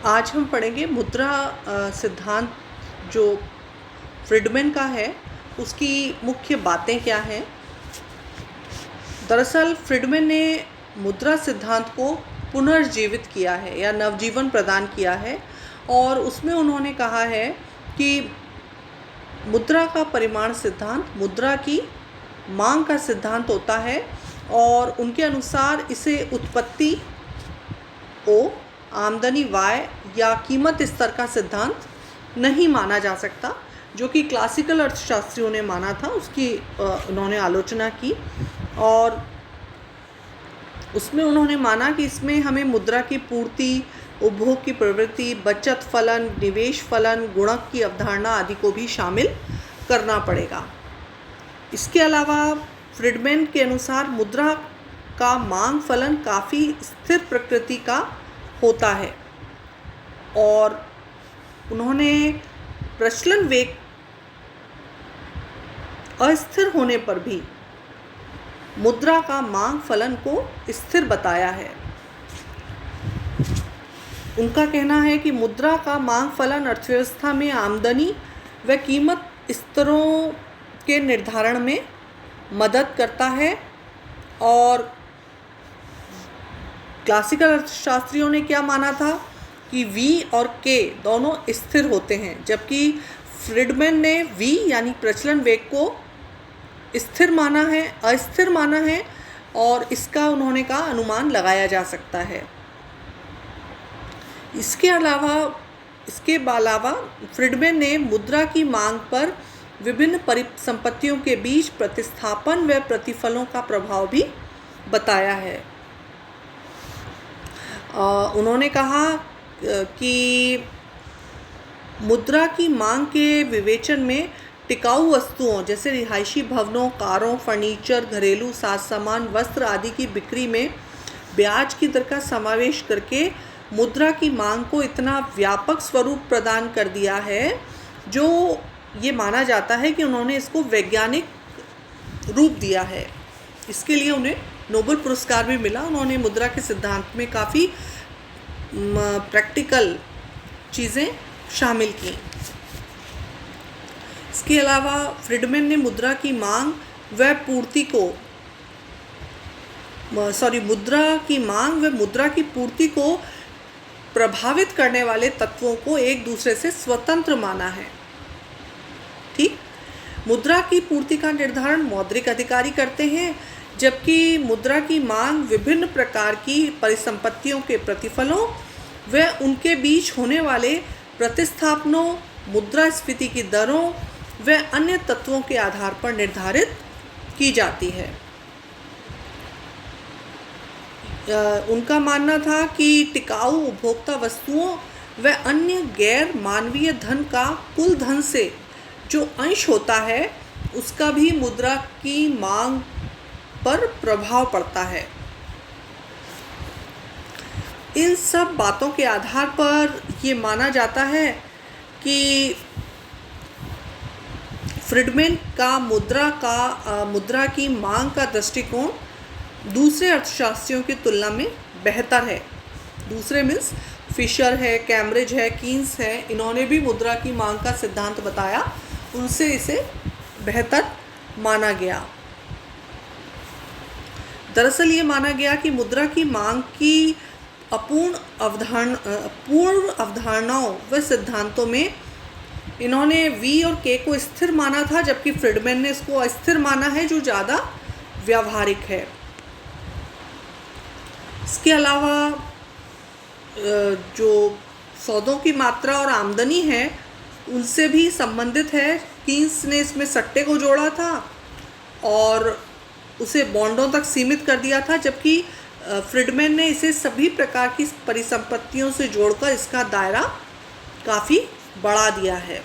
आज हम पढ़ेंगे मुद्रा सिद्धांत जो फ्रीडमैन का है, उसकी मुख्य बातें क्या हैं। दरअसल फ्रीडमैन ने मुद्रा सिद्धांत को पुनर्जीवित किया है या नवजीवन प्रदान किया है, और उसमें उन्होंने कहा है कि मुद्रा का परिमाण सिद्धांत मुद्रा की मांग का सिद्धांत होता है, और उनके अनुसार इसे उत्पत्ति ओ, आमदनी वाय या कीमत स्तर का सिद्धांत नहीं माना जा सकता, जो कि क्लासिकल अर्थशास्त्रियों ने माना था। उसकी उन्होंने आलोचना की, और उसमें उन्होंने माना कि इसमें हमें मुद्रा की पूर्ति, उपभोग की प्रवृत्ति, बचत फलन, निवेश फलन, गुणक की अवधारणा आदि को भी शामिल करना पड़ेगा। इसके अलावा फ्रीडमैन के अनुसार मुद्रा का मांग फलन काफ़ी स्थिर प्रकृति का होता है, और उन्होंने प्रचलन वेग अस्थिर होने पर भी मुद्रा का मांग फलन को स्थिर बताया है। उनका कहना है कि मुद्रा का मांग फलन अर्थव्यवस्था में आमदनी व कीमत स्तरों के निर्धारण में मदद करता है, और क्लासिकल अर्थशास्त्रियों ने क्या माना था कि V और K दोनों स्थिर होते हैं, जबकि फ्रीडमैन ने V यानी प्रचलन वेग को स्थिर माना है, अस्थिर माना है, और इसका उन्होंने कहा अनुमान लगाया जा सकता है। इसके अलावा फ्रीडमैन ने मुद्रा की मांग पर विभिन्न परिसंपत्तियों के बीच प्रतिस्थापन व प्रतिफलों का प्रभाव भी बताया है। उन्होंने कहा कि मुद्रा की मांग के विवेचन में टिकाऊ वस्तुओं जैसे रिहायशी भवनों, कारों, फर्नीचर, घरेलू साज सामान, वस्त्र आदि की बिक्री में ब्याज की दर का समावेश करके मुद्रा की मांग को इतना व्यापक स्वरूप प्रदान कर दिया है, जो ये माना जाता है कि उन्होंने इसको वैज्ञानिक रूप दिया है। इसके लिए उन्हें नोबेल पुरस्कार भी मिला। उन्होंने मुद्रा के सिद्धांत में काफ़ी प्रैक्टिकल चीज़ें शामिल की। इसके अलावा फ्रीडमैन ने मुद्रा की मांग व मुद्रा की पूर्ति को प्रभावित करने वाले तत्वों को एक दूसरे से स्वतंत्र माना है। ठीक, मुद्रा की पूर्ति का निर्धारण मौद्रिक अधिकारी करते हैं, जबकि मुद्रा की मांग विभिन्न प्रकार की परिसंपत्तियों के प्रतिफलों व उनके बीच होने वाले प्रतिस्थापनों, मुद्रास्फीति की दरों व अन्य तत्वों के आधार पर निर्धारित की जाती है। उनका मानना था कि टिकाऊ उपभोक्ता वस्तुओं व अन्य गैर मानवीय धन का कुल धन से जो अंश होता है, उसका भी मुद्रा की मांग पर प्रभाव पड़ता है। इन सब बातों के आधार पर ये माना जाता है कि फ्रीडमैन का मुद्रा की मांग का दृष्टिकोण दूसरे अर्थशास्त्रियों की तुलना में बेहतर है। दूसरे मीन्स फिशर है, कैम्ब्रिज है, कीन्स है, इन्होंने भी मुद्रा की मांग का सिद्धांत बताया, उनसे इसे बेहतर माना गया। दरअसल ये माना गया कि मुद्रा की मांग की पूर्व अवधारणाओं व सिद्धांतों में इन्होंने V और K को स्थिर माना था, जबकि फ्रीडमैन ने इसको अस्थिर माना है, जो ज़्यादा व्यावहारिक है। इसके अलावा जो सौदों की मात्रा और आमदनी है, उनसे भी संबंधित है। कीन्स ने इसमें सट्टे को जोड़ा था और उसे बॉन्डों तक सीमित कर दिया था, जबकि फ्रीडमैन ने इसे सभी प्रकार की परिसंपत्तियों से जोड़कर इसका दायरा काफ़ी बढ़ा दिया है।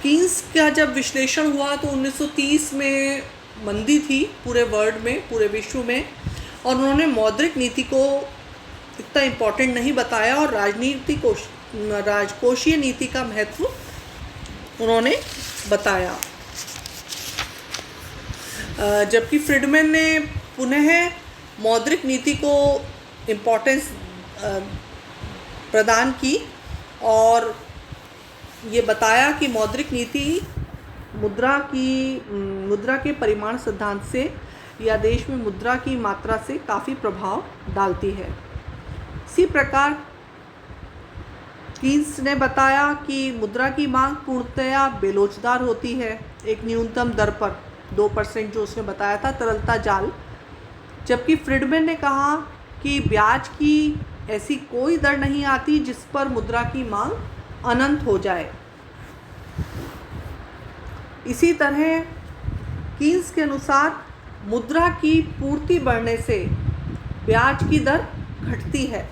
कीन्स का जब विश्लेषण हुआ तो 1930 में मंदी थी पूरे वर्ल्ड में, पूरे विश्व में, और उन्होंने मौद्रिक नीति को इतना इम्पोर्टेंट नहीं बताया, और राजकोषीय नीति का महत्व उन्होंने बताया। जबकि फ्रीडमैन ने पुनः मौद्रिक नीति को इम्पोर्टेंस प्रदान की और ये बताया कि मौद्रिक नीति मुद्रा के परिमाण सिद्धांत से या देश में मुद्रा की मात्रा से काफ़ी प्रभाव डालती है। इसी प्रकार कीन्स ने बताया कि मुद्रा की मांग पूर्णतया बेलोचदार होती है, एक न्यूनतम दर पर 2% जो उसने बताया था तरलता जाल, जबकि फ्रीडमैन ने कहा कि ब्याज की ऐसी कोई दर नहीं आती जिस पर मुद्रा की मांग अनंत हो जाए। इसी तरह कीन्स के अनुसार मुद्रा की पूर्ति बढ़ने से ब्याज की दर घटती है,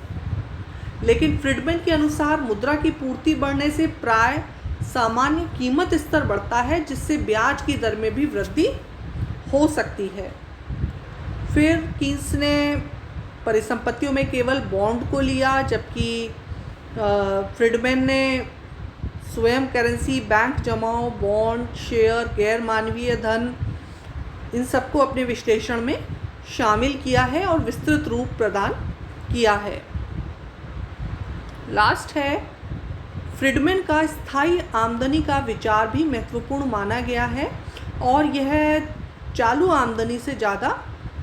लेकिन फ्रीडमैन के अनुसार मुद्रा की पूर्ति बढ़ने से प्राय सामान्य कीमत स्तर बढ़ता है, जिससे ब्याज की दर में भी वृद्धि हो सकती है। फिर कीन्स ने परिसंपत्तियों में केवल बॉन्ड को लिया, जबकि फ्रीडमैन ने स्वयं करेंसी, बैंक जमाओं, बॉन्ड, शेयर, गैर मानवीय धन, इन सबको अपने विश्लेषण में शामिल किया है और विस्तृत रूप प्रदान किया है। लास्ट है, फ्रीडमैन का स्थायी आमदनी का विचार भी महत्वपूर्ण माना गया है और यह चालू आमदनी से ज़्यादा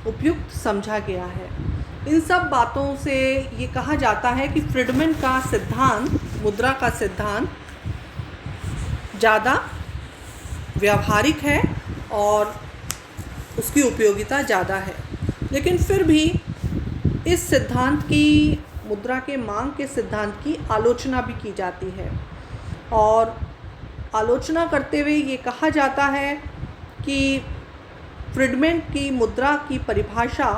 उपयुक्त समझा गया है। इन सब बातों से ये कहा जाता है कि फ्रीडमैन का सिद्धांत, मुद्रा का सिद्धांत ज़्यादा व्यावहारिक है और उसकी उपयोगिता ज़्यादा है। लेकिन फिर भी इस सिद्धांत की, मुद्रा के मांग के सिद्धांत की आलोचना भी की जाती है और आलोचना करते हुए ये कहा जाता है कि फ्रीडमैन की मुद्रा की परिभाषा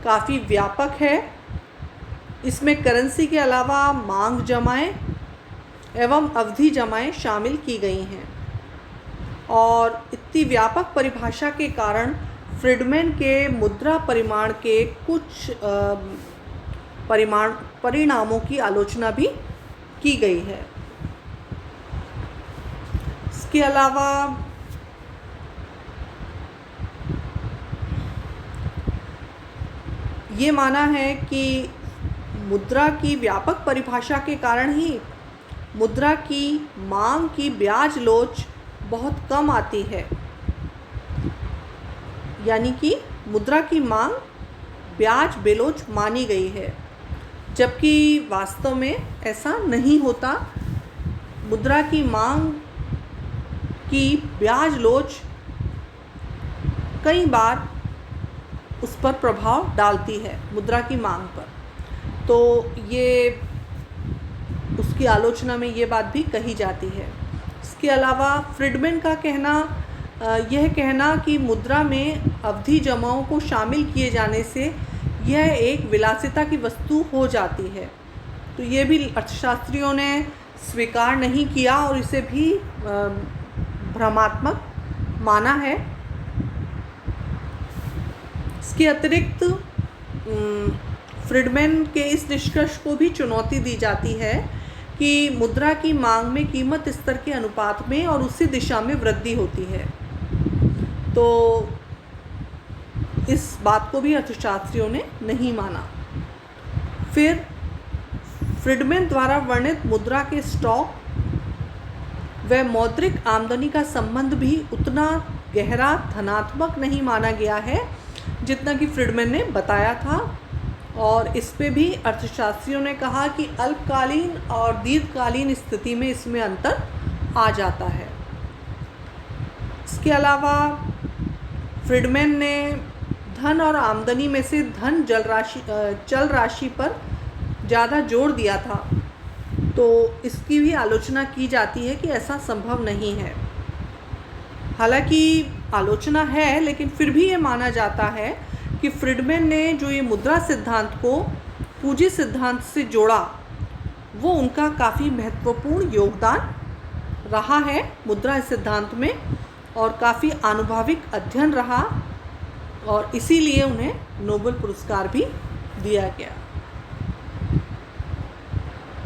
काफ़ी व्यापक है। इसमें करेंसी के अलावा मांग जमाएं एवं अवधि जमाएं शामिल की गई हैं और इतनी व्यापक परिभाषा के कारण फ्रीडमैन के मुद्रा परिमाण के कुछ परिणामों की आलोचना भी की गई है। इसके अलावा ये माना है कि मुद्रा की व्यापक परिभाषा के कारण ही मुद्रा की मांग की ब्याज लोच बहुत कम आती है, यानी कि मुद्रा की मांग ब्याज बेलोच मानी गई है, जबकि वास्तव में ऐसा नहीं होता। मुद्रा की मांग की ब्याज लोच कई बार उस पर प्रभाव डालती है, मुद्रा की मांग पर। तो ये उसकी आलोचना में ये बात भी कही जाती है। इसके अलावा फ्रीडमैन का यह कहना कि मुद्रा में अवधि जमाओं को शामिल किए जाने से यह एक विलासिता की वस्तु हो जाती है, तो ये भी अर्थशास्त्रियों ने स्वीकार नहीं किया और इसे भी भ्रमात्मक माना है। इसके अतिरिक्त फ्रीडमैन के इस निष्कर्ष को भी चुनौती दी जाती है कि मुद्रा की मांग में कीमत स्तर के अनुपात में और उसी दिशा में वृद्धि होती है। तो इस बात को भी अर्थशास्त्रियों ने नहीं माना। फिर फ्रीडमैन द्वारा वर्णित मुद्रा के स्टॉक व मौद्रिक आमदनी का संबंध भी उतना गहरा धनात्मक नहीं माना गया है जितना कि फ्रीडमैन ने बताया था, और इस पे भी अर्थशास्त्रियों ने कहा कि अल्पकालीन और दीर्घकालीन स्थिति में इसमें अंतर आ जाता है। इसके अलावा फ्रीडमैन ने धन और आमदनी में से धन चल राशि पर ज़्यादा जोर दिया था, तो इसकी भी आलोचना की जाती है कि ऐसा संभव नहीं है। हालांकि आलोचना है, लेकिन फिर भी ये माना जाता है कि फ्रीडमैन ने जो ये मुद्रा सिद्धांत को पूंजी सिद्धांत से जोड़ा, वो उनका काफ़ी महत्वपूर्ण योगदान रहा है मुद्रा सिद्धांत में, और काफ़ी आनुभविक अध्ययन रहा, और इसीलिए उन्हें नोबेल पुरस्कार भी दिया गया।